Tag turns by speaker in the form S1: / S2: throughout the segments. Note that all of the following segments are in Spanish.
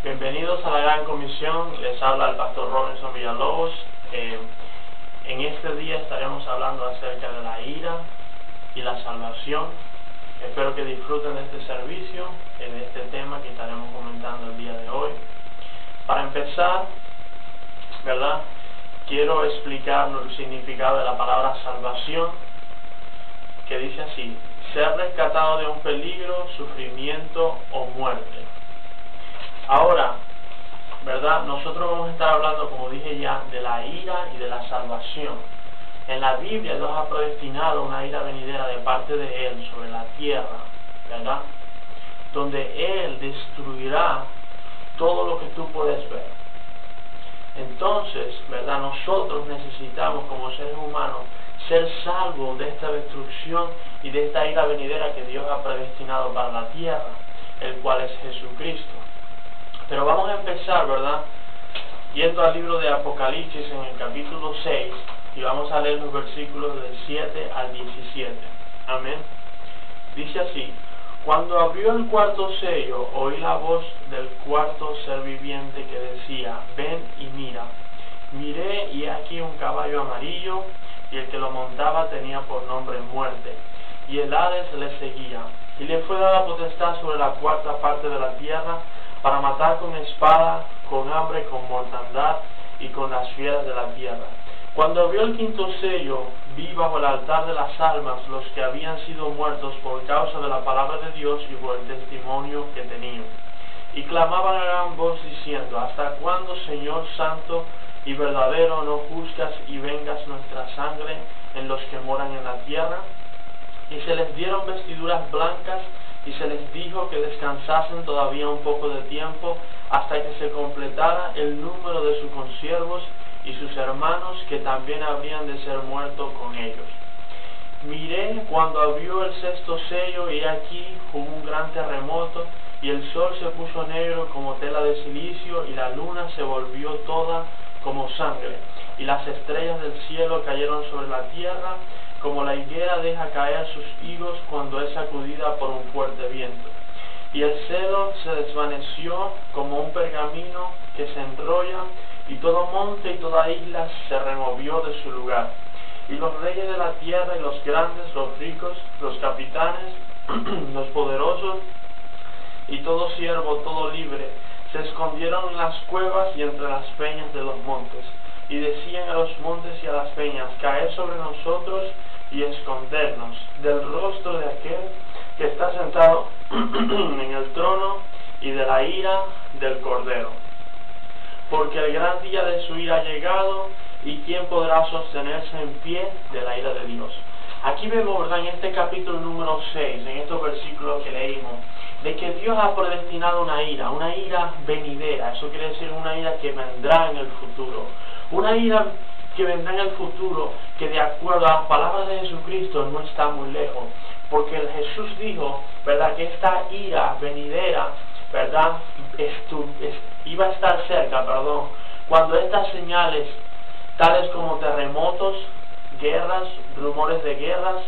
S1: Bienvenidos a la Gran Comisión, les habla el pastor Robinson Villalobos. En este día estaremos hablando acerca de la ira y la salvación. Espero que disfruten de este servicio, de este tema que estaremos comentando el día de hoy. Para empezar, ¿verdad? Quiero explicar el significado de la palabra salvación, que dice así: ser rescatado de un peligro, sufrimiento o muerte. Ahora, ¿verdad? Nosotros vamos a estar hablando, como dije ya, de la ira y de la salvación. En la Biblia Dios ha predestinado una ira venidera de parte de Él sobre la tierra, ¿verdad? Donde Él destruirá todo lo que tú puedes ver. Entonces, ¿verdad? Nosotros necesitamos, como seres humanos, ser salvos de esta destrucción y de esta ira venidera que Dios ha predestinado para la tierra, el cual es Jesucristo. Pero vamos a empezar, ¿verdad? Yendo al libro de Apocalipsis en el capítulo 6, y vamos a leer los versículos del 7 al 17. Amén. Dice así: cuando abrió el cuarto sello, oí la voz del cuarto ser viviente que decía: ven y mira. Miré, y aquí un caballo amarillo, y el que lo montaba tenía por nombre Muerte, y el Hades le seguía, y le fue dada potestad sobre la cuarta parte de la tierra, para matar con espada, con hambre, con mortandad y con las fieras de la tierra. Cuando abrió el quinto sello, vi bajo el altar de las almas los que habían sido muertos por causa de la palabra de Dios y por el testimonio que tenían. Y clamaban a gran voz diciendo: ¿hasta cuándo, Señor santo y verdadero, no juzgas y vengas nuestra sangre en los que moran en la tierra? Y se les dieron vestiduras blancas, y se les dijo que descansasen todavía un poco de tiempo, hasta que se completara el número de sus consiervos y sus hermanos, que también habrían de ser muertos con ellos. Miré cuando abrió el sexto sello, y aquí hubo un gran terremoto, y el sol se puso negro como tela de silicio, y la luna se volvió toda como sangre, y las estrellas del cielo cayeron sobre la tierra, como la higuera deja caer sus higos cuando es sacudida por un fuerte viento. Y el cielo se desvaneció como un pergamino que se enrolla, y todo monte y toda isla se removió de su lugar. Y los reyes de la tierra, y los grandes, los ricos, los capitanes, los poderosos, y todo siervo, todo libre, se escondieron en las cuevas y entre las peñas de los montes. Y decían a los montes y a las peñas: caed sobre nosotros y escondernos del rostro de aquel que está sentado en el trono y de la ira del Cordero. Porque el gran día de su ira ha llegado, y ¿quién podrá sostenerse en pie de la ira de Dios? Aquí vemos, ¿verdad?, en este capítulo número 6, en estos versículos que leímos, de que Dios ha predestinado una ira venidera. Eso quiere decir una ira que vendrá en el futuro. Una ira que vendrá en el futuro, que de acuerdo a las palabras de Jesucristo no está muy lejos. Porque Jesús dijo, ¿verdad?, que esta ira venidera, ¿verdad?, iba a estar cerca, cuando estas señales, tales como terremotos, guerras, rumores de guerras,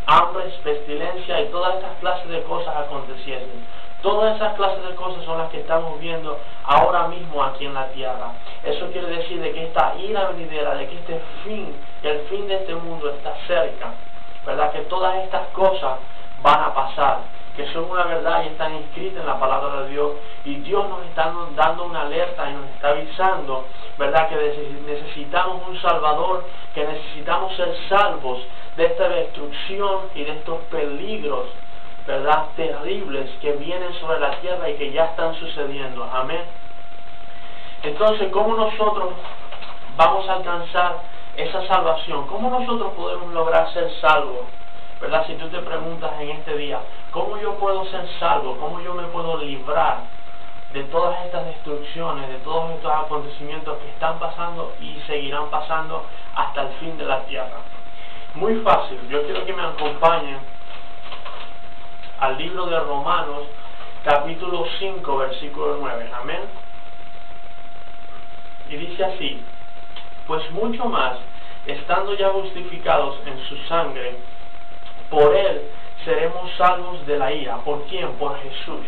S1: hambres, pestilencia y todas estas clases de cosas aconteciesen. Todas esas clases de cosas son las que estamos viendo ahora mismo aquí en la tierra. Eso quiere decir de que esta ira venidera, de que este fin, el fin de este mundo está cerca, ¿verdad? Que todas estas cosas van a pasar, que son una verdad y están inscritas en la palabra de Dios. Y Dios nos está dando una alerta y nos está avisando, ¿verdad?, que necesitamos un Salvador, que necesitamos ser salvos de esta destrucción y de estos peligros, ¿verdad?, terribles que vienen sobre la tierra y que ya están sucediendo. Amén. Entonces, ¿cómo nosotros vamos a alcanzar esa salvación? ¿Cómo nosotros podemos lograr ser salvos? ¿Verdad? Si tú te preguntas en este día, ¿cómo yo puedo ser salvo? ¿Cómo yo me puedo librar de todas estas destrucciones, de todos estos acontecimientos que están pasando y seguirán pasando hasta el fin de la tierra? Muy fácil. Yo quiero que me acompañen al libro de Romanos, capítulo 5, versículo 9. Amén. Y dice así: pues mucho más, estando ya justificados en su sangre, por Él seremos salvos de la ira. ¿Por quién? Por Jesús.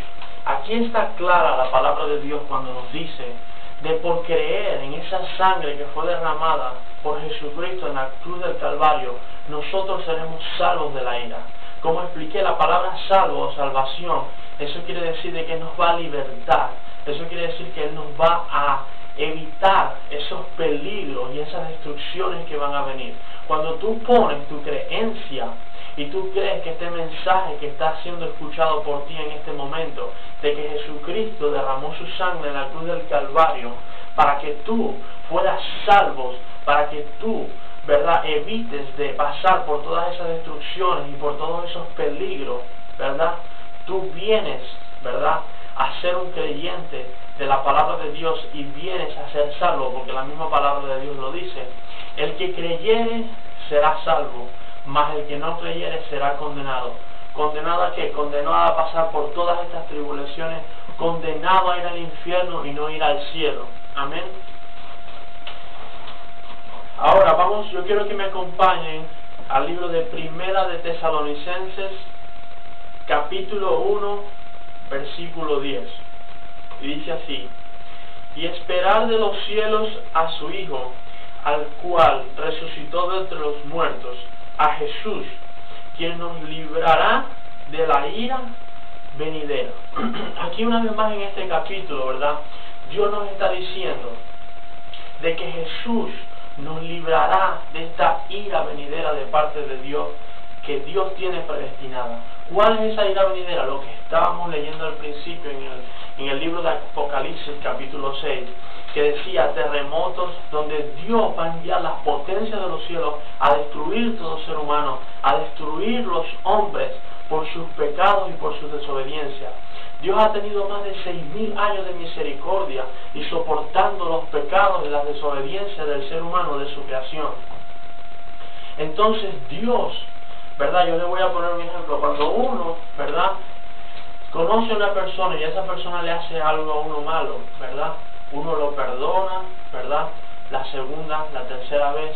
S1: Aquí está clara la palabra de Dios cuando nos dice de por creer en esa sangre que fue derramada por Jesucristo en la cruz del Calvario, nosotros seremos salvos de la ira. Como expliqué, la palabra salvo o salvación, eso quiere decir de que nos va a libertar, eso quiere decir que Él nos va a evitar esos peligros y esas destrucciones que van a venir. Cuando tú pones tu creencia y tú crees que este mensaje que está siendo escuchado por ti en este momento, de que Jesucristo derramó su sangre en la cruz del Calvario para que tú fueras salvos, para que tú, ¿verdad?, evites de pasar por todas esas destrucciones y por todos esos peligros, ¿verdad? Tú vienes, ¿verdad?, a ser un creyente de la palabra de Dios y vienes a ser salvo, porque la misma palabra de Dios lo dice. El que creyere será salvo, mas el que no creyere será condenado. ¿Condenado a qué? Condenado a pasar por todas estas tribulaciones, condenado a ir al infierno y no ir al cielo. Amén. Ahora vamos, yo quiero que me acompañen al libro de Primera de Tesalonicenses, capítulo 1, versículo 10. Y dice así: y esperar de los cielos a su Hijo, al cual resucitó de entre los muertos, a Jesús, quien nos librará de la ira venidera. Aquí una vez más en este capítulo, ¿verdad?, Dios nos está diciendo de que Jesús nos librará de esta ira venidera de parte de Dios, que Dios tiene predestinada. ¿Cuál es esa ira venidera? Lo que estábamos leyendo al principio en el libro de Apocalipsis capítulo 6, que decía terremotos, donde Dios va a enviar las potencias de los cielos a destruir todo ser humano, a destruir los hombres por sus pecados y por su desobediencia. Dios ha tenido más de 6.000 años de misericordia y soportando los pecados y las desobediencias del ser humano, de su creación. Entonces Dios, ¿verdad? Yo le voy a poner un ejemplo. Cuando uno, ¿verdad?, conoce a una persona y esa persona le hace algo a uno malo, ¿verdad?, uno lo perdona, ¿verdad?, la segunda, la tercera vez.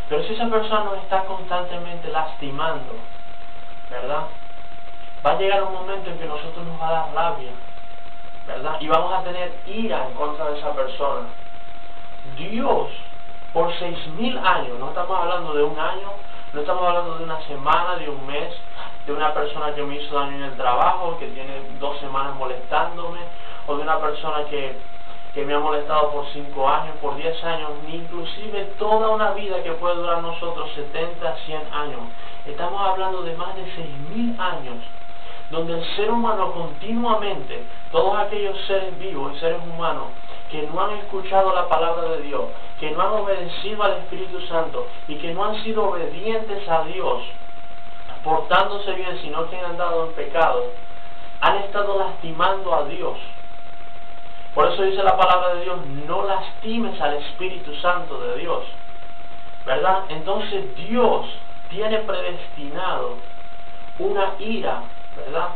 S1: Pero si esa persona nos está constantemente lastimando, ¿verdad?, va a llegar un momento en que a nosotros nos va a dar rabia, ¿verdad?, y vamos a tener ira en contra de esa persona. Dios, por 6.000 años, no estamos hablando de un año, no estamos hablando de una semana, de un mes, de una persona que me hizo daño en el trabajo, que tiene 2 semanas molestándome, o de una persona que me ha molestado por 5 años, por 10 años, ni inclusive toda una vida que puede durar nosotros 70, 100 años. Estamos hablando de más de 6.000 años, donde el ser humano continuamente, todos aquellos seres vivos y seres humanos que no han escuchado la palabra de Dios, que no han obedecido al Espíritu Santo y que no han sido obedientes a Dios, portándose bien, sino que han andado en pecado, han estado lastimando a Dios. Por eso dice la palabra de Dios: no lastimes al Espíritu Santo de Dios, ¿verdad? Entonces Dios tiene predestinado una ira, ¿verdad?,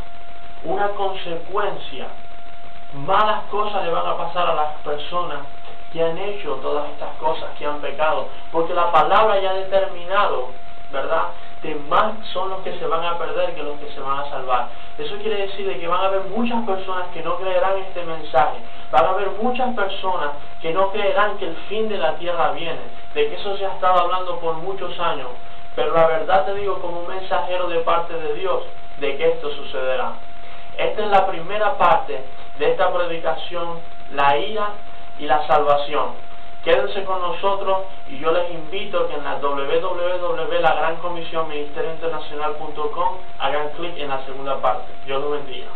S1: una consecuencia. Malas cosas le van a pasar a las personas que han hecho todas estas cosas, que han pecado, porque la palabra ya ha determinado, ¿verdad?, que más son los que se van a perder que los que se van a salvar. Eso quiere decir de que van a haber muchas personas que no creerán este mensaje, van a haber muchas personas que no creerán que el fin de la tierra viene, de que eso se ha estado hablando por muchos años, pero la verdad te digo como un mensajero de parte de Dios, de que esto sucederá. Esta es la primera parte de esta predicación, la ira y la salvación. Quédense con nosotros y yo les invito que en la www.lagrancomisionministeriointernacional.com hagan clic en la segunda parte. Dios los bendiga.